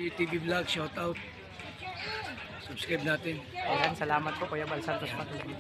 TV Vlog, shout out. Subscribe natin. Ayan, salamat po Kuya Bal Santos Patuloy.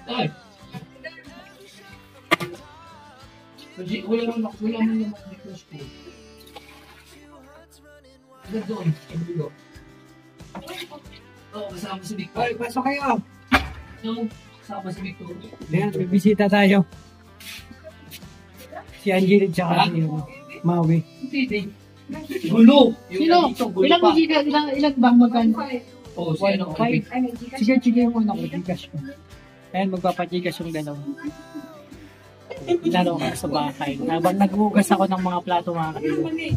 Ay. Wala naman dito sa school. Hanggang doon, sa dulo. Oo, kasama si Victor. Ay, pasok kayo. No, kasama si Victor. Ayan, may bisita tayo. Si Angeline tsaka si Maui. Hindi. Gulo! Sino? Ilang bang magkano? Oo, si ano? Sige mo na ko, Gcash ko. Ayan, magpapagigas yung dalawa. Lalo ka sa bahay. Habang naghugas ako ng mga plato mga kaibigan.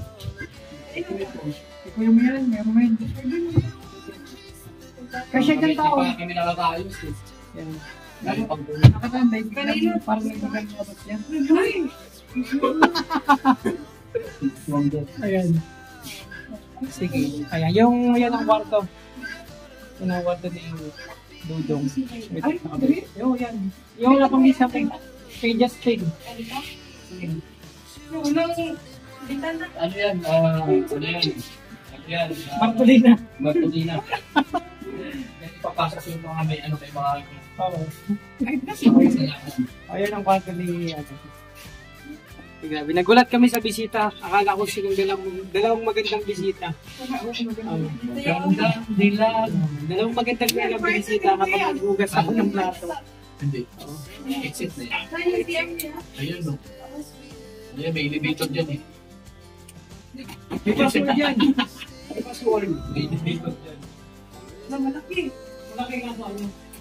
Ikaw yung yan, meron mo yan. Kasi ang tao. Hindi pa kami nakakaayos eh. Yan. Nakatambay. Kanino? Parang may bigan mo ba yan? Ayan. Sige. Ayan, yan ang kwarto. Yan ang kwarto ni Dudong. Yung yan. Yung wala pang isa kay Justin. Ano yan? Ano yan? Ano yan? Marcolina. Marcolina. Yan ipapasok yung mga may ano kay mga Oo. Ayan ang kwarto ni Grabe, nagulat kami sa bisita. Akala ko silang dalawang magandang bisita. ganda nila. Dalawang magandang bisita kapag naghugas ako ng plato. Hindi. Exit na yan. Ayun no. Ayun, may elevator dyan eh. May password yan. May password. May elevator dyan. Malaki. Malaki nga po.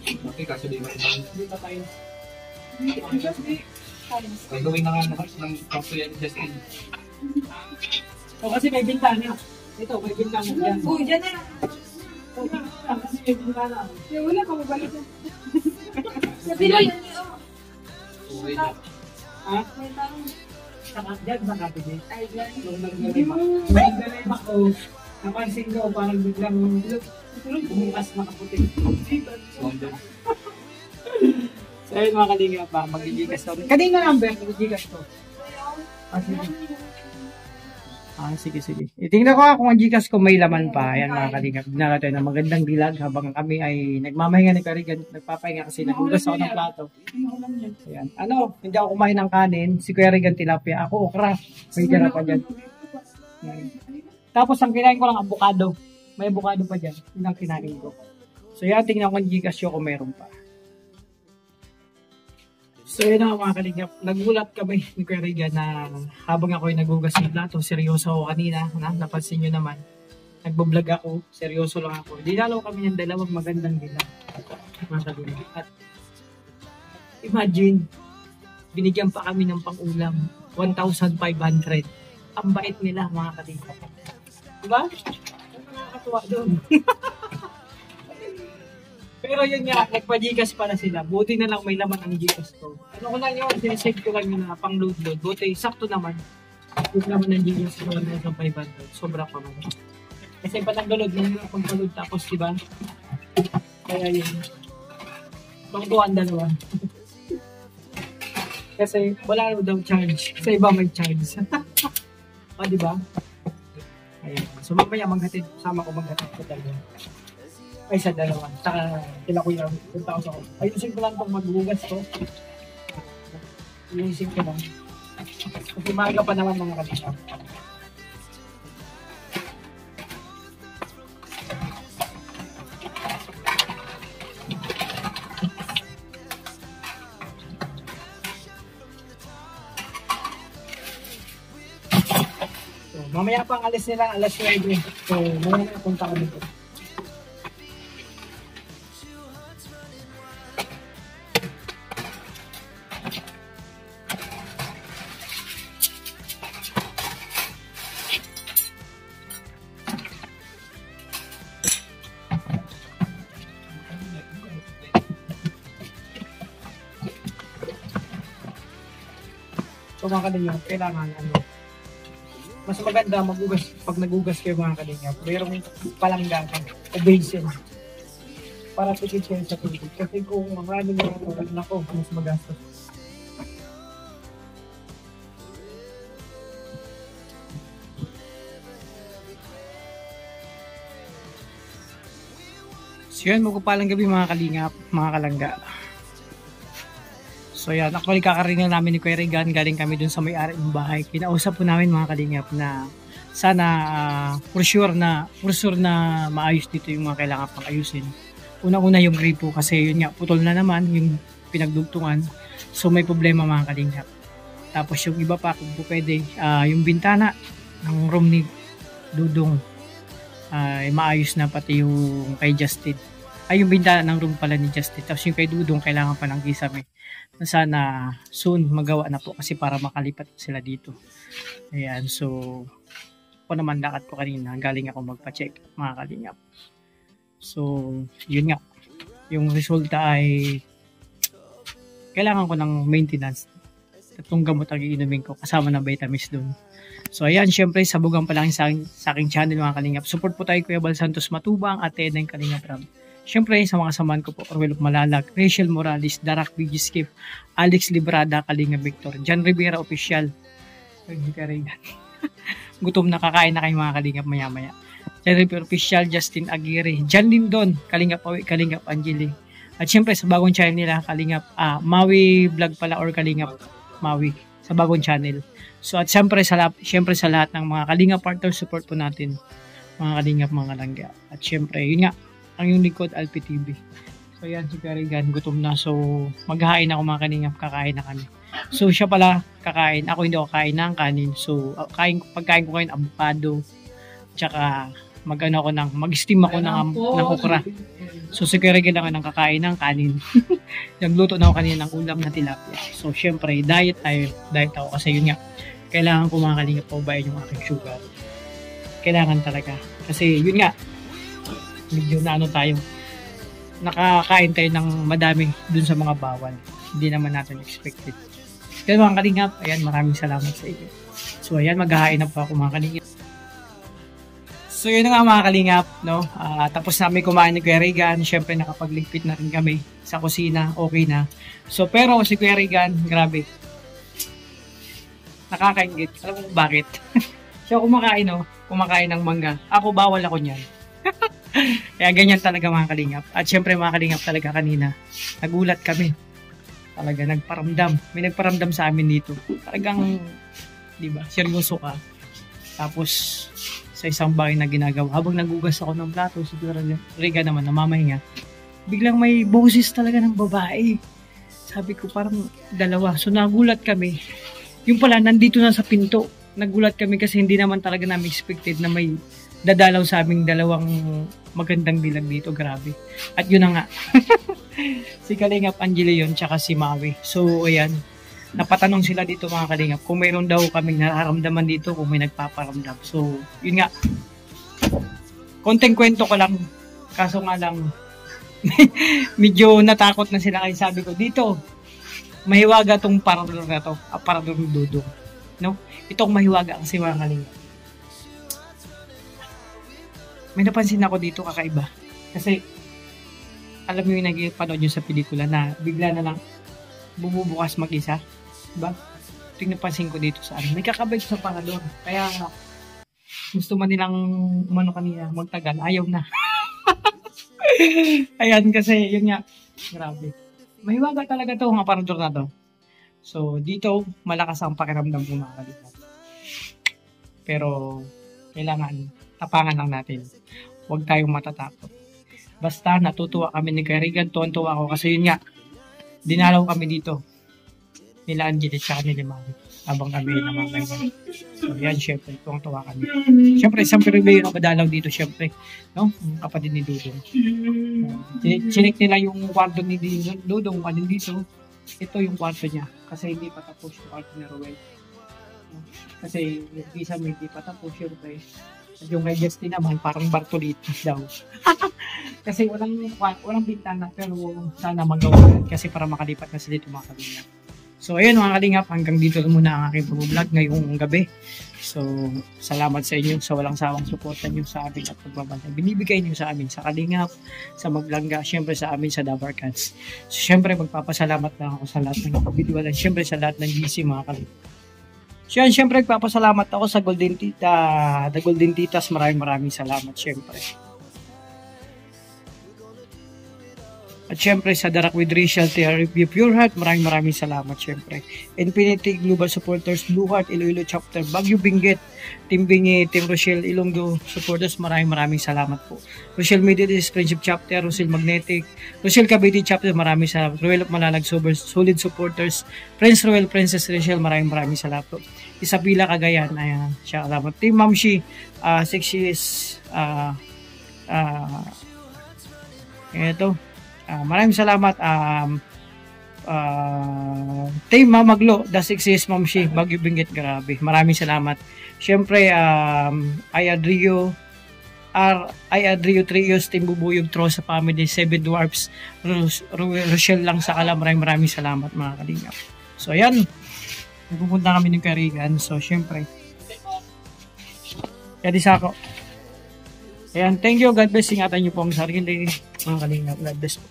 Okay, kaso di ba? Hindi pa tayo. Gagawin na nga ng kaso yan, Justin. O kasi may bintana. Ito, may bintana dyan. Uy, dyan na. Kasi may bintana. Wala ka mabalik na. Sabi mo yan. Okay na. Ha? May tanong. Saka dyan sa kapitid. Ay, dyan. Nung naglalima ko, napansin ko parang biglang bumukas makaputi. Wonder. So ayun mga kalinga pa, mag-gigas ko. Kanina number, mag-gigas ko. Sige. Itingnan ko kung ang gigas ko may laman pa. Ayan mga kalinga, ginagawa tayo ng magandang dilag habang kami ay nagmamahinga ni Karigan. Nagpapahinga kasi nagugas ako ng plato. Ayan. Hindi ako kumain ng kanin. Si Kuya Regan tilapia. Ako okra. May dyan pa dyan. Tapos ang kinain ko lang avocado. May avocado pa dyan. Yun ang kinain ko. So yan, tingnan ko ang gigas ko kung meron pa. So yun na mga kalingap, nagulat kami ni Kuya Regan na habang ako ay nagugas ng plato, seryoso ako kanina, napansin nyo naman, nagbablog ako, seryoso lang ako. Dinalaw kami ng dalawang magandang dilag, mga kalingap. At imagine, binigyan pa kami ng pang-ulam, 1,500. Ang bait nila mga kalingap. Diba? Nakakatuwa doon. Pero yun nga, nagpa-Gcash pala sila. Buti na lang may laman ang Gcash ko. Ano ko lang yun, sinisave ko lang yun na pang-load-load. Buti, sakto naman. Yung laman ng Gcash ko na sa 500. Sobra pa man. Kasi pa nag-load, nang pag-load tapos, diba? Kaya yun. Pang-tuwan dalawa. Kasi wala na daw charge. Sa iba may charge. Diba? Ayun. So mamaya maghatid. Sama ko maghatid sa dalawa. Ay, sa dalawa. Saka kila kuya, punta ko sa ako. Ayusin ko lang itong maghugas ko. Ayusin ko lang. Kasi maaga pa naman mga kalita. So, mamaya pang alis nila, alas 9. So, mamaya punta ko dito. So mga kalingap, kailangan mas maganda magugas pag nagugas kayo mga kalingap. Mayroong palanggangan o basin para tikit kayo sa tubig. Kasi kung maraming mga tubig na ko, mas magastos. So yun, magpapalang gabi mga kalingap, mga kalangga. So yan, actually kakarinig namin ni Kuya Regan, galing kami dun sa may-ari ng bahay. Kinausap po namin mga kalingap na sana for sure na maayos dito yung mga kailangan pang ayusin. Una-una yung gripo kasi yun nga, putol na naman yung pinagdugtungan. So may problema mga kalingap. Tapos yung iba pa kung pwede, yung bintana ng room ni Dudong maayos na, pati yung kay Justin. Ay, yung bintana ng room pala ni Justin. Tapos yung kay Dudong kailangan pa ng gisame. Sana soon magawa na po kasi para makalipat sila dito. Ayan, so ako naman lakad ko kanina, galing ako magpa-check mga kalingap. So yun nga, yung resulta ay kailangan ko ng maintenance. Itong gamot ang iinumin ko kasama ng vitamins doon. So ayan, syempre sabugan pa lang sa aking channel mga kalingap. Support po tayo Kuya Bal Santos Matubang at Eden Kalingap Ram. Syempre sa mga samahan ko po, Orwell Malalag, Rachel Morales, Darak BG Skip, Alex Librada, Kalingap Victor, John Rivera Official. Gutom na, kakain na kayo mga kalingap maya-maya. John Rivera Official, Justin Aguirre, John Lindon, Kalingap Awi, Kalingap Angeli. At syempre sa bagong channel nila, Kalingap Maui Vlog pala or Kalingap Maui sa bagong channel. So at syempre sa lahat ng mga Kalingap partner, support po natin mga Kalingap, mga langga. At syempre yun nga, ang yung likod Alpi TV. So yan, si Karigan gutom na, so maghahain ako mga Kalingap, kakain na kami. So siya pala kakain, ako hindi ako kain ng kanin. So pagkain ko ngayon avocado, tsaka mag-steam ako ng okra. So si Karigan lang ang kakain ng kanin. Nagluto na ako kanina ng ulam na tilapia. So syempre diet ako kasi yun nga, kailangan ko mga Kalingap paubayan yung aking sugar. Kailangan talaga. Kasi yun nga, medyo na tayo, nakakain tayo ng madami dun sa mga bawal. Hindi naman natin expected. Kaya mga Kalingap, ayan, maraming salamat sa inyo. So ayan, maghahain na po ako mga Kalingap. So yun na nga mga Kalingap, no? Tapos namin kumain ni Kuya Regan. Siyempre nakapagligpit na rin kami sa kusina, okay na. So pero si Kuya Regan, grabe, nakakaingit. Alam mo bakit? Siya kumakain ng mangga. Ako, bawal ako niyan. Kaya ganyan talaga mga Kalingap. At syempre mga Kalingap talaga kanina, nagulat kami. Talaga nagparamdam. May nagparamdam sa amin dito. Talagang, di ba, seryoso ka. Tapos, sa isang bagay na ginagawa, habang nagugas ako ng plato, siguro Riga naman, namamahinga, biglang may boses talaga ng babae. Sabi ko, parang dalawa. So nagulat kami. Yung pala, nandito na sa pinto. Nagulat kami kasi hindi naman talaga namin expected na may dadalaw sa aming dalawang magandang dilag dito. Grabe. At yun na nga. Si Kalingap Angeli yun, tsaka si Maui. So, ayan. Napatanong sila dito mga Kalingap kung mayroon daw kaming nararamdaman dito, kung may nagpaparamdam. So, yun nga. Konting kwento ko lang. Kaso nga lang, medyo natakot na sila. Kaya sabi ko, dito, mahiwaga tong parador na to. Parador ng Dudong. No? Itong mahiwaga kasi mga Kalingap. May napansin ako dito kakaiba. Kasi, alam mo yung nagpanood nyo sa pelikula na bigla na lang bumubukas mag-isa. Diba? Ito yung napansin ko dito sa ano. May kakabay sa parador. Kaya, gusto man nilang kanina magtagal. Ayaw na. Ayan, kasi yun nga. Grabe. Mahiwaga talaga to ang parador na to. So, dito, malakas ang pakiramdam ko mga Kalingap. Pero, kailangan tapangan lang natin. Huwag tayong matatakot. Basta natutuwa kami ni Karigan, tuwan-tuwa ako kasi yun nga, dinalaw kami dito. Nila Angel at saka nila Mami. Habang kami namamahinga. So yan, syempre, tuwang-tuwa kami. Syempre, isang peribe yung nakadalaw dito, syempre. No? Ang kapatid ni Dudong. Sinik nila yung kwarto ni Dudong, alin dito. Ito yung kwarto niya. Kasi hindi pa tapos yung kwarto ni Rowell. Kasi yung visa mo hindi pa tapos, syempre. Yung kay Justin naman, parang Bartolitos daw. Kasi walang bintana, pero sana magawa kasi para makalipat na sila dito mga Kalingap. So ayun mga Kalingap, hanggang dito muna ang aking vlog ngayong gabi. So salamat sa inyo sa walang sawang suporta nyo sa amin at pagbabantay. Binibigay nyo sa amin sa Kalingap, sa Maglangga, syempre sa amin sa Dabarcans. So syempre magpapasalamat lang ako sa lahat ng individual at syempre sa lahat ng GC mga Kalingap. So yan, syempre nagpapasalamat ako sa Golden Tita, The Golden Titas, maraming salamat syempre. At syempre sa Darak with Rachel, Review Pure Heart, maraming salamat syempre. Infinity Global Supporters, Blue Heart, Iloilo Chapter, Baguio Benguet, Team Bingi, Team Rochelle, Ilonggo Supporters, maraming salamat po. Rochelle Mediatis, Friendship Chapter, Rochelle Magnetic, Rochelle Cavite Chapter, maraming salamat. Royal of Malalag, Solid Supporters, Prince Royal, Princess Rochelle, maraming salamat po. Isabela Cagayan, ayan, siya salamat. Team Mamshi, 6 years, ito, maraming salamat. Team Mamaglo, the 6 years Mamshi, Baguio Benguet, grabe. Maraming salamat. Siyempre, Ayadrio 3 years, Team Bubuyog, Trosa Family, 7 Dwarfs, Rochelle lang sa Kala, maraming salamat mga Kalingap. So, ayan. Nagpupunta kami ng Karigan. So, siyempre, Kaya di sako. Ayan, thank you. God bless. Ingatan niyo po ang sarili. Mga kalingap. God bless po.